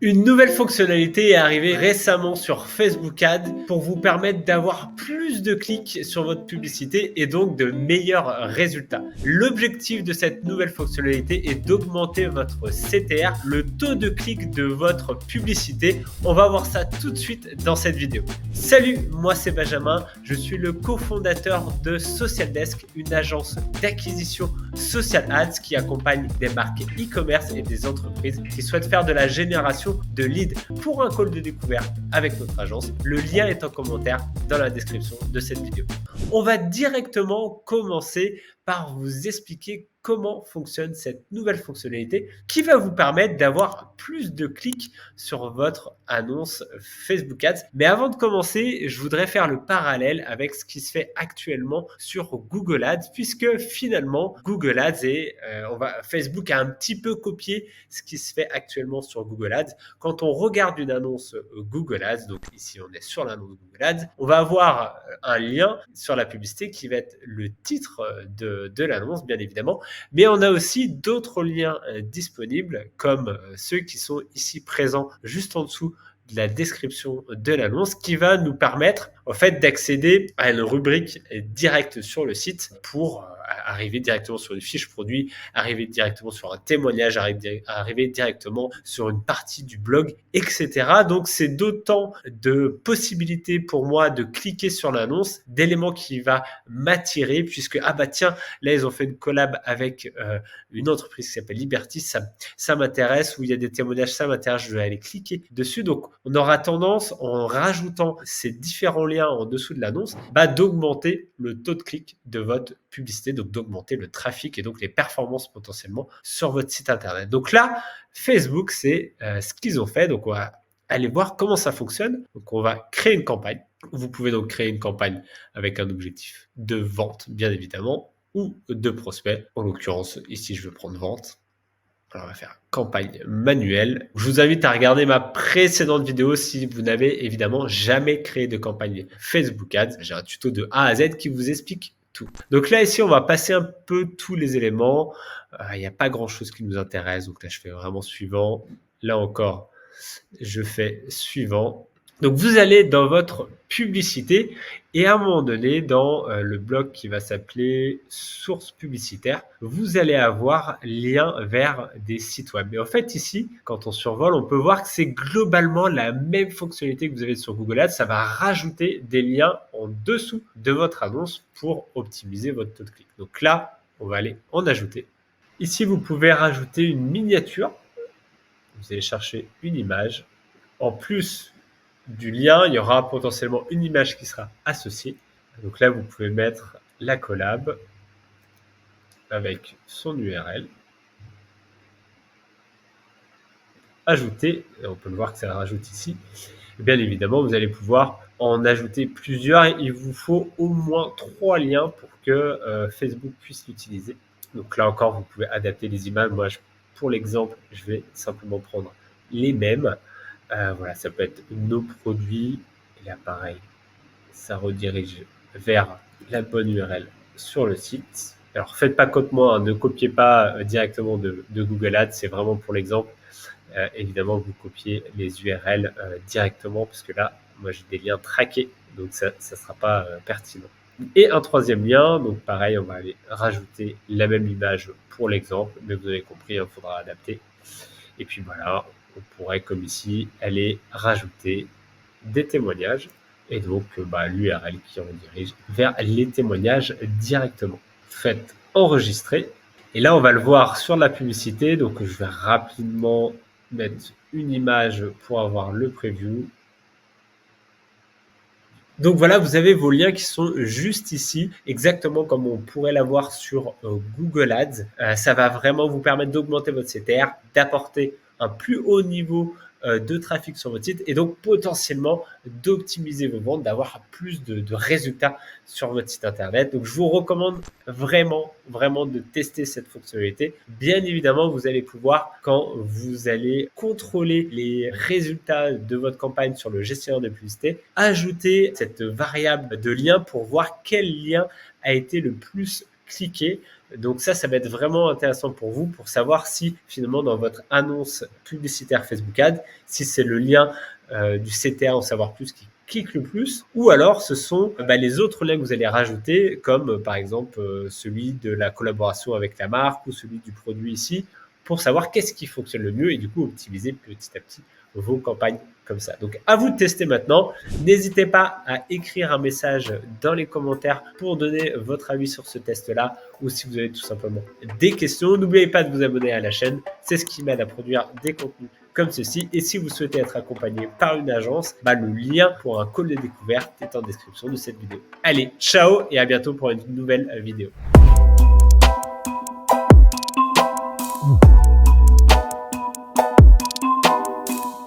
Une nouvelle fonctionnalité est arrivée récemment sur Facebook Ads pour vous permettre d'avoir plus de clics sur votre publicité et donc de meilleurs résultats. L'objectif de cette nouvelle fonctionnalité est d'augmenter votre CTR, le taux de clic de votre publicité. On va voir ça tout de suite dans cette vidéo. Salut, moi c'est Benjamin, je suis le cofondateur de SocialDesk, une agence d'acquisition social ads qui accompagne des marques e-commerce et des entreprises qui souhaitent faire de la génération de leads pour un call de découverte avec notre agence. Le lien est en commentaire dans la description de cette vidéo. On va directement commencer par vous expliquer comment fonctionne cette nouvelle fonctionnalité qui va vous permettre d'avoir plus de clics sur votre annonce Facebook Ads. Mais avant de commencer, je voudrais faire le parallèle avec ce qui se fait actuellement sur Google Ads, puisque finalement Google Ads et Facebook a un petit peu copié ce qui se fait actuellement sur Google Ads. Quand on regarde une annonce Google Ads, donc ici on est sur l'annonce Google Ads, on va avoir un lien sur la publicité qui va être le titre de l'annonce, bien évidemment. Mais on a aussi d'autres liens disponibles, comme ceux qui sont ici présents juste en dessous de la description de l'annonce, qui va nous permettre en fait d'accéder à une rubrique directe sur le site pour arriver directement sur une fiche produit, arriver directement sur un témoignage, arriver directement sur une partie du blog, etc. Donc, c'est d'autant de possibilités pour moi de cliquer sur l'annonce, d'éléments qui va m'attirer, puisque, ah bah tiens, là, ils ont fait une collab avec une entreprise qui s'appelle Liberty, ça m'intéresse, où il y a des témoignages, ça m'intéresse, je vais aller cliquer dessus. Donc, on aura tendance, en rajoutant ces différents liens en dessous de l'annonce, d'augmenter le taux de clic de votre publicité, donc d'augmenter le trafic et donc les performances potentiellement sur votre site internet. Donc là, Facebook, c'est ce qu'ils ont fait. Donc on va aller voir comment ça fonctionne. Donc on va créer une campagne. Vous pouvez donc créer une campagne avec un objectif de vente, bien évidemment, ou de prospect. En l'occurrence, ici, je veux prendre vente. Alors, on va faire campagne manuelle. Je vous invite à regarder ma précédente vidéo si vous n'avez évidemment jamais créé de campagne Facebook Ads. J'ai un tuto de A à Z qui vous explique tout. Donc là, ici, on va passer un peu tous les éléments. Il n'y a pas grand-chose qui nous intéresse. Donc là, je fais vraiment suivant. Là encore, je fais suivant. Donc, vous allez dans votre publicité et à un moment donné, dans le bloc qui va s'appeler source publicitaire, vous allez avoir lien vers des sites web. Et en fait, ici, quand on survole, on peut voir que c'est globalement la même fonctionnalité que vous avez sur Google Ads. Ça va rajouter des liens en dessous de votre annonce pour optimiser votre taux de clic. Donc là, on va aller en ajouter. Ici, vous pouvez rajouter une miniature. Vous allez chercher une image. En plus du lien, il y aura potentiellement une image qui sera associée. Donc là, vous pouvez mettre la collab avec son URL. Ajouter, et on peut le voir que ça rajoute ici. Et bien évidemment, vous allez pouvoir en ajouter plusieurs. Il vous faut au moins 3 liens pour que Facebook puisse l'utiliser. Donc là encore, vous pouvez adapter les images. Moi, pour l'exemple, je vais simplement prendre les mêmes. Voilà, ça peut être nos produits. Et là, pareil, ça redirige vers la bonne URL sur le site. Alors, faites pas comme moi, hein, ne copiez pas directement de Google Ads, c'est vraiment pour l'exemple. Évidemment, vous copiez les URL directement, parce que là, moi, j'ai des liens traqués, donc ça ne sera pas pertinent. Et un troisième lien, donc pareil, on va aller rajouter la même image pour l'exemple, mais vous avez compris, il faudra adapter. Et puis voilà, on pourrait, comme ici, aller rajouter des témoignages et donc l'URL qui redirige vers les témoignages directement. Faites enregistrer. Et là, on va le voir sur la publicité. Donc, je vais rapidement mettre une image pour avoir le preview. Donc voilà, vous avez vos liens qui sont juste ici, exactement comme on pourrait l'avoir sur Google Ads. Ça va vraiment vous permettre d'augmenter votre CTR, d'apporter un plus haut niveau de trafic sur votre site et donc potentiellement d'optimiser vos ventes, d'avoir plus de résultats sur votre site internet. Donc je vous recommande vraiment de tester cette fonctionnalité. Bien évidemment, vous allez pouvoir, quand vous allez contrôler les résultats de votre campagne sur le gestionnaire de publicité, ajouter cette variable de lien pour voir quel lien a été le plus cliquer. Donc ça va être vraiment intéressant pour vous pour savoir si finalement dans votre annonce publicitaire Facebook Ads, si c'est le lien du CTA en savoir plus qui clique le plus, ou alors ce sont les autres liens que vous allez rajouter, comme par exemple celui de la collaboration avec la marque ou celui du produit ici, pour savoir qu'est-ce qui fonctionne le mieux et du coup optimiser petit à petit vos campagnes comme ça. Donc à vous de tester maintenant. N'hésitez pas à écrire un message dans les commentaires pour donner votre avis sur ce test-là ou si vous avez tout simplement des questions. N'oubliez pas de vous abonner à la chaîne, c'est ce qui m'aide à produire des contenus comme ceci. Et si vous souhaitez être accompagné par une agence, le lien pour un call de découverte est en description de cette vidéo. Allez, ciao et à bientôt pour une nouvelle vidéo.